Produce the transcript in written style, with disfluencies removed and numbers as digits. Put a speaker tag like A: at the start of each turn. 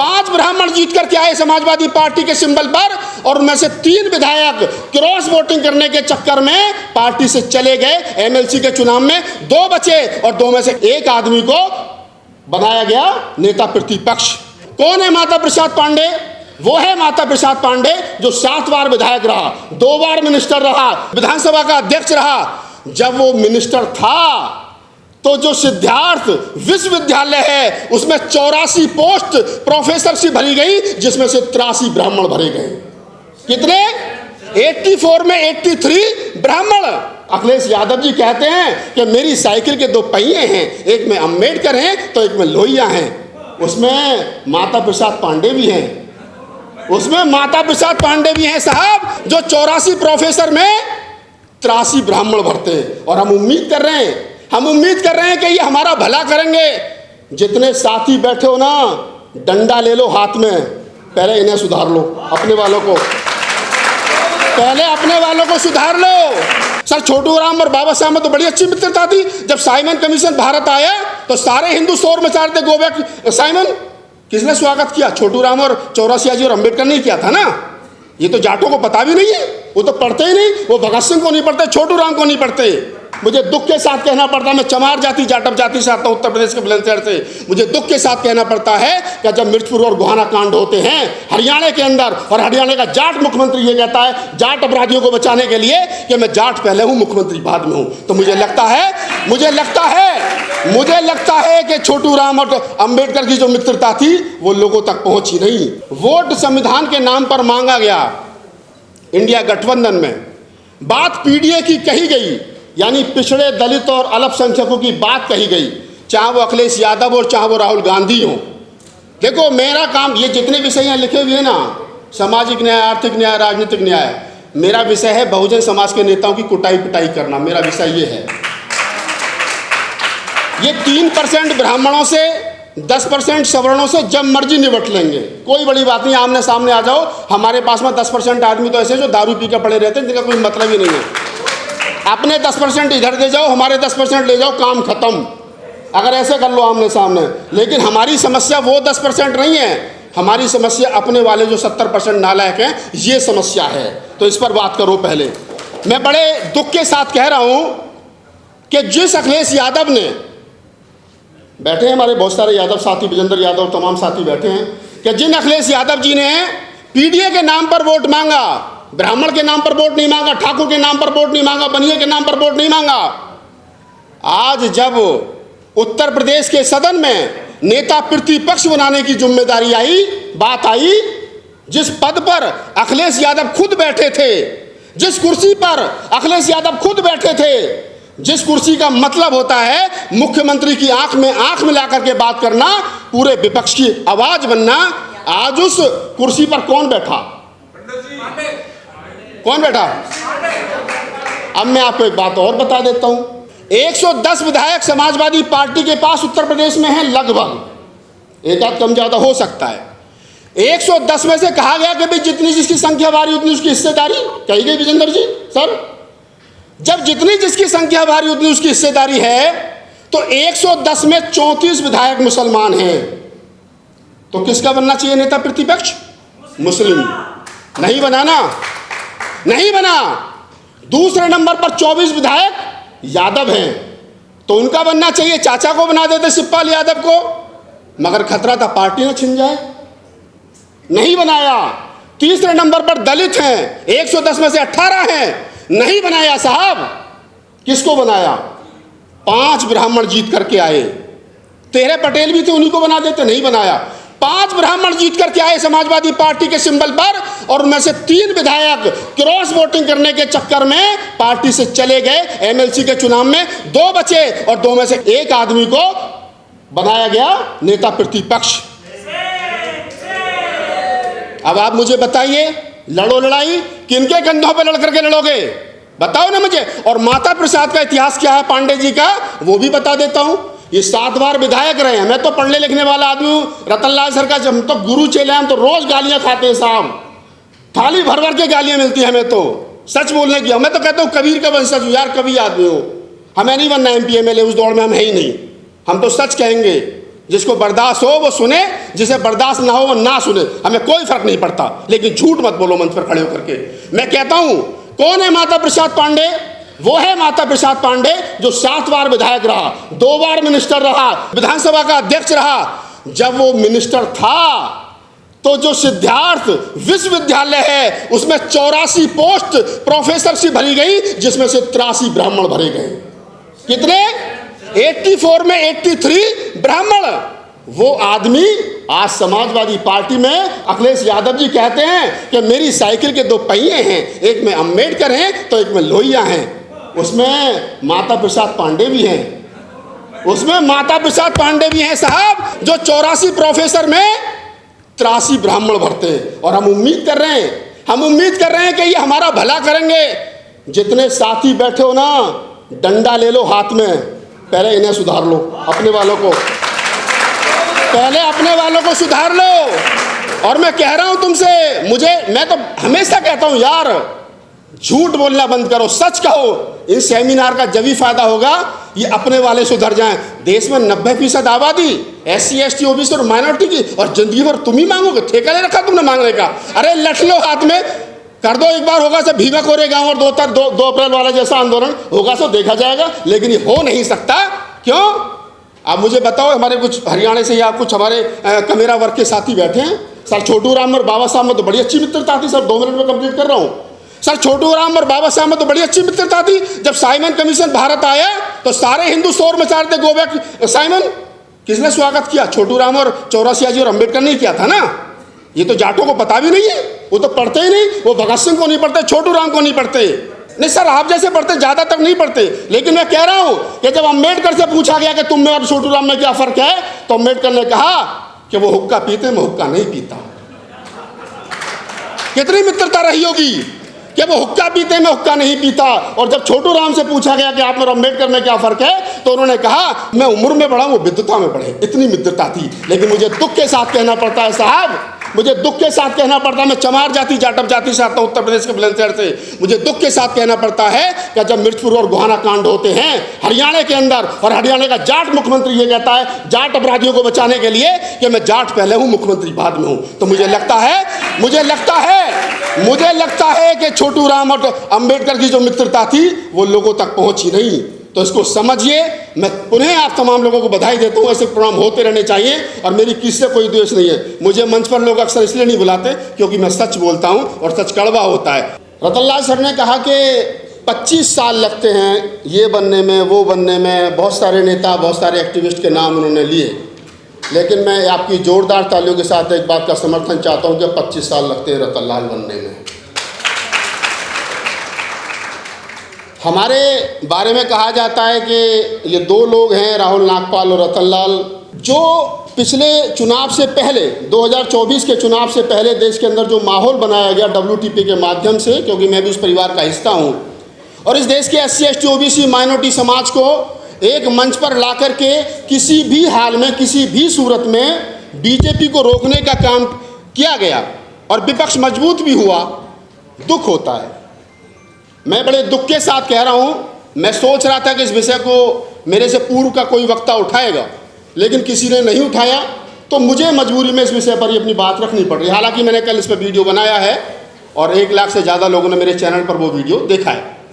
A: 5 ब्राह्मण जीत करके आए समाजवादी पार्टी के सिंबल पर, और उनमें से 3 विधायक क्रॉस वोटिंग करने के चक्कर में पार्टी से चले गए। एमएलसी के चुनाव में 2 बचे और 2 में से 1 आदमी को बनाया गया नेता प्रतिपक्ष। कौन है माता प्रसाद पांडे? वो है माता प्रसाद पांडे जो 7 बार विधायक रहा, 2 बार मिनिस्टर रहा, विधानसभा का अध्यक्ष रहा। जब वो मिनिस्टर था तो जो सिद्धार्थ विश्वविद्यालय है उसमें 84 पोस्ट प्रोफेसरशिप भरी गई, जिसमें से 83 ब्राह्मण भरे गए। कितने? 84 में 83 ब्राह्मण। अखिलेश यादव जी कहते हैं कि मेरी साइकिल के 2 पहिए हैं, एक में अम्बेडकर हैं तो एक में लोहिया हैं। उसमें माता प्रसाद पांडे भी हैं, उसमें माता प्रसाद पांडे भी हैं साहब, जो 84 प्रोफेसर में 83 ब्राह्मण भरते हैं। और हम उम्मीद कर रहे हैं कि ये हमारा भला करेंगे। जितने साथी बैठे हो ना, डंडा ले लो हाथ में, पहले इन्हें सुधार लो, अपने वालों को सुधार लो। सर छोटू राम और बाबा साहब में तो बड़ी अच्छी मित्रता थी। जब साइमन कमीशन भारत आया तो सारे हिंदू शोर मचा रहे थे, गो बैक साइमन। किसने स्वागत किया? छोटू राम और चौरसिया जी और अम्बेडकर ने किया था ना। ये तो जाटों को पता भी नहीं है, वो तो पढ़ते ही नहीं, वो भगत सिंह को नहीं पढ़ते, छोटू राम को नहीं पढ़ते। मुझे दुख के साथ कहना पड़ता, मैं चमार जाति जाटव जाति से आता हूँ, उत्तर प्रदेश के बुलंदशहर से। मुझे दुख के साथ कहना पड़ता है कि जब मिर्चपुर और गोहाना कांड होते हैं हरियाणा के अंदर, और हरियाणा का जाट मुख्यमंत्री ये कहता है जाट अपराधियों को बचाने के लिए कि मैं जाट पहले हूँ, मुख्यमंत्री बाद में हूँ, तो मुझे लगता है कि छोटू राम और अम्बेडकर की जो मित्रता थी वो लोगों तक पहुंची नहीं। वोट संविधान के नाम पर मांगा गया इंडिया गठबंधन में, बात पीडीए की कही गई, यानी पिछड़े दलित और अल्पसंख्यकों की बात कही गई, चाहे वो अखिलेश यादव और चाहे वो राहुल गांधी हो। देखो मेरा काम, ये जितने विषय यहाँ लिखे हुए हैं ना, सामाजिक न्याय, आर्थिक न्याय, राजनीतिक न्याय, मेरा विषय है बहुजन समाज के नेताओं की कुटाई पिटाई करना। मेरा विषय ये है। ये 3% ब्राह्मणों से, 10% सवर्णों से जब मर्जी निपट लेंगे, कोई बड़ी बात नहीं, आमने सामने आ जाओ। हमारे पास में 10% आदमी तो ऐसे जो दारू पी कर पड़े रहते हैं, जिनका कोई मतलब ही नहीं है। अपने 10% इधर दे जाओ, हमारे 10% ले जाओ, काम खत्म। अगर ऐसे कर लो आमने सामने। लेकिन हमारी समस्या वो 10% नहीं है, हमारी समस्या अपने वाले जो 70% नालायक हैं, ये समस्या है। तो इस पर बात करो। पहले मैं बड़े दुख के साथ कह रहा हूं कि जिस अखिलेश यादव ने, बैठे हैं हमारे बहुत सारे यादव साथी, विजेंद्र यादव, तमाम साथी बैठे हैं, कि जिन अखिलेश यादव जी ने पीडीए के नाम पर वोट मांगा, ब्राह्मण के नाम पर वोट नहीं मांगा, ठाकुर के नाम पर वोट नहीं मांगा, बनिया के नाम पर वोट नहीं मांगा, आज जब उत्तर प्रदेश के सदन में नेता प्रतिपक्ष बनाने की जिम्मेदारी आई, बात आई, जिस पद पर अखिलेश यादव खुद बैठे थे, जिस कुर्सी पर अखिलेश यादव खुद बैठे थे, जिस कुर्सी का मतलब होता है मुख्यमंत्री की आंख में आंख मिला करके बात करना, पूरे विपक्ष की आवाज बनना, आज उस कुर्सी पर कौन बैठा? कौन बैठा? अब मैं आपको एक बात और बता देता हूं। 110 विधायक समाजवादी पार्टी के पास उत्तर प्रदेश में हैं, लगभग, एक आध कम ज्यादा हो सकता है। 110 में से कहा गया कि भाई जितनी जिसकी संख्या भारी उतनी उसकी हिस्सेदारी, कही गई विजेंद्र जी सर। जब जितनी जिसकी संख्या भारी उतनी उसकी हिस्सेदारी है, तो 110 में 34 विधायक मुसलमान हैं, तो किसका बनना चाहिए नेता प्रतिपक्ष? मुस्लिम। नहीं बनाना, नहीं बना। दूसरे नंबर पर 24 विधायक यादव हैं, तो उनका बनना चाहिए, चाचा को बना देते शिवपाल यादव को, मगर खतरा था पार्टी न छिन जाए, नहीं बनाया। तीसरे नंबर पर दलित हैं, 110 में से 18 हैं, नहीं बनाया साहब। किसको बनाया? 5 ब्राह्मण जीत करके आए, 13 पटेल भी थे, उन्हीं को बना देते, नहीं बनाया। 5 ब्राह्मण जीत करके आए समाजवादी पार्टी के सिंबल पर, और उनमें से 3 विधायक क्रॉस वोटिंग करने के चक्कर में पार्टी से चले गए। एमएलसी के चुनाव में 2 बचे और 2 में से 1 आदमी को बनाया गया नेता प्रतिपक्ष। अब आप मुझे बताइए, लड़ो लड़ाई किनके कंधों पर लड़ करके लड़ोगे? बताओ ना मुझे। और माता प्रसाद का इतिहास क्या है पांडे जी का, वो भी बता देता हूं। ये 7 बार विधायक रहे हैं। मैं तो पढ़ने लिखने वाला आदमी हूँ, रतनलाल सर का हम तो गुरु चेले, हम तो रोज गालियां खाते हैं साहब, थाली भर भर के गालियां मिलती हैं हमें तो, सच बोलने की। मैं तो कहता हूँ कबीर का वंशज हूँ यार, कभी आदमी हो, हमें नहीं बनना MP MLA, उस दौड़ में हम है ही नहीं, हम तो सच कहेंगे। जिसको बर्दाश्त हो वो सुने, जिसे बर्दाश्त ना हो वो ना सुने, हमें कोई फर्क नहीं पड़ता। लेकिन झूठ मत बोलो मंच पर खड़े होकर के। मैं कहता हूं, कौन है माता प्रसाद पांडे? वो है माता प्रसाद पांडे जो 7 बार विधायक रहा, 2 बार मिनिस्टर रहा, विधानसभा का अध्यक्ष रहा। जब वो मिनिस्टर था तो जो सिद्धार्थ विश्वविद्यालय है उसमें 84 पोस्ट प्रोफेसरशिप भरी गई, जिसमें से 83 ब्राह्मण भरे गए। कितने? 84 में 83 ब्राह्मण। वो आदमी आज समाजवादी पार्टी में, अखिलेश यादव जी कहते हैं कि मेरी साइकिल के 2 पहिए हैं, एक में अम्बेडकर हैं तो एक में लोहिया हैं। उसमें माता प्रसाद पांडे भी हैं, उसमें माता प्रसाद पांडे भी हैं साहब, जो 84 प्रोफेसर में 83 ब्राह्मण भरते हैं। और हम उम्मीद कर रहे हैं कि ये हमारा भला करेंगे। जितने साथी बैठे हो ना, डंडा ले लो हाथ में, पहले इन्हें सुधार लो, अपने वालों को सुधार लो। और मैं कह रहा हूं तुमसे, मैं तो हमेशा कहता हूं यार, झूठ बोलना बंद करो, सच कहो। इस सेमिनार का जब ही फायदा होगा ये अपने वाले सुधर जाएं। देश में 90% आबादी SC ST OBC और माइनॉरिटी की, और जिंदगी भर तुम ही मांगोगे? ठेका ले रखा तुमने मांगने का? अरे लट लो हाथ में, कर दो एक बार। होगा सब भीमा कोरे गांव और 2 अप्रैल वाला जैसा आंदोलन होगा, सो देखा जाएगा। लेकिन ये हो नहीं सकता। क्यों? आप मुझे बताओ, हमारे कुछ हरियाणा से या कुछ हमारे कमेरा वर्ग के साथी बैठे हैं। सर छोटू राम और बाबा साहब में तो बड़ी अच्छी मित्रता थी। सर 2 मिनट में कंप्लीट कर रहा हूँ। सर छोटू राम और बाबा साहब में तो बड़ी अच्छी मित्रता थी। जब साइमन कमीशन भारत आया तो सारे हिंदू शोर मचा रहे थे, गो बैक साइमन। किसने स्वागत किया? छोटू राम और चौरसिया जी और अम्बेडकर ने किया था ना। ये तो जाटों को पता भी नहीं है, वो तो पढ़ते ही नहीं। वो भगत सिंह को नहीं पढ़ते, छोटू राम को नहीं पढ़ते। नहीं सर, आप जैसे पढ़ते, ज़्यादातर नहीं पढ़ते। लेकिन मैं कह रहा हूं कि जब अम्बेडकर से पूछा गया कि तुम में और छोटू राम में क्या फर्क है, तो अम्बेडकर ने कहा कि वो हुक्का पीते, मैं हुक्का नहीं पीता। कितनी मित्रता रही होगी कि वो हुक्का पीते, मैं हुक्का नहीं पीता। और जब छोटू राम से पूछा गया कि आप और अम्बेडकर में क्या फर्क है, तो उन्होंने कहा मैं उम्र में बढ़ा, वो विद्वता में बढ़े। इतनी मित्रता थी। लेकिन मुझे दुख के साथ कहना पड़ता है साहब, मुझे दुख के साथ कहना पड़ता है, मैं चमार जाति जाटव जाति से आता हूँ, उत्तर प्रदेश के बुलंदशहर से। मुझे दुख के साथ कहना पड़ता है कि जब मिर्चपुर और गोहाना कांड होते हैं हरियाणा के अंदर, और हरियाणा का जाट मुख्यमंत्री ये कहता है जाट अपराधियों को बचाने के लिए कि मैं जाट पहले हूँ, मुख्यमंत्री बाद में हूँ, तो मुझे लगता है कि छोटू राम और अम्बेडकर की जो मित्रता थी वो लोगों तक पहुंची नहीं। तो इसको समझिए। मैं पुनः आप तमाम लोगों को बधाई देता हूँ। ऐसे प्रोग्राम होते रहने चाहिए, और मेरी किसी से कोई द्वेष नहीं है। मुझे मंच पर लोग अक्सर इसलिए नहीं बुलाते क्योंकि मैं सच बोलता हूँ, और सच कड़वा होता है। रतनलाल सर ने कहा कि 25 साल लगते हैं ये बनने में, वो बनने में। बहुत सारे नेता, बहुत सारे एक्टिविस्ट के नाम उन्होंने लिए, लेकिन मैं आपकी जोरदार तालियों के साथ एक बात का समर्थन चाहता हूँ कि 25 साल लगते हैं रतनलाल बनने में। हमारे बारे में कहा जाता है कि ये 2 लोग हैं, राहुल नागपाल और रतनलाल, जो पिछले चुनाव से पहले, 2024 के चुनाव से पहले देश के अंदर जो माहौल बनाया गया WTP के माध्यम से, क्योंकि मैं भी उस परिवार का हिस्सा हूँ, और इस देश के SC ST OBC माइनॉरिटी समाज को एक मंच पर ला करके किसी भी हाल में, किसी भी सूरत में BJP को रोकने का काम किया गया, और विपक्ष मजबूत भी हुआ। दुख होता है। मैं बड़े दुख के साथ कह रहा हूँ, मैं सोच रहा था कि इस विषय को मेरे से पूर्व का कोई वक्ता उठाएगा, लेकिन किसी ने नहीं उठाया, तो मुझे मजबूरी में इस विषय पर ही अपनी बात रखनी पड़ रही। हालांकि मैंने कल इस पर वीडियो बनाया है, और 1 लाख से ज़्यादा लोगों ने मेरे चैनल पर वो वीडियो देखा है।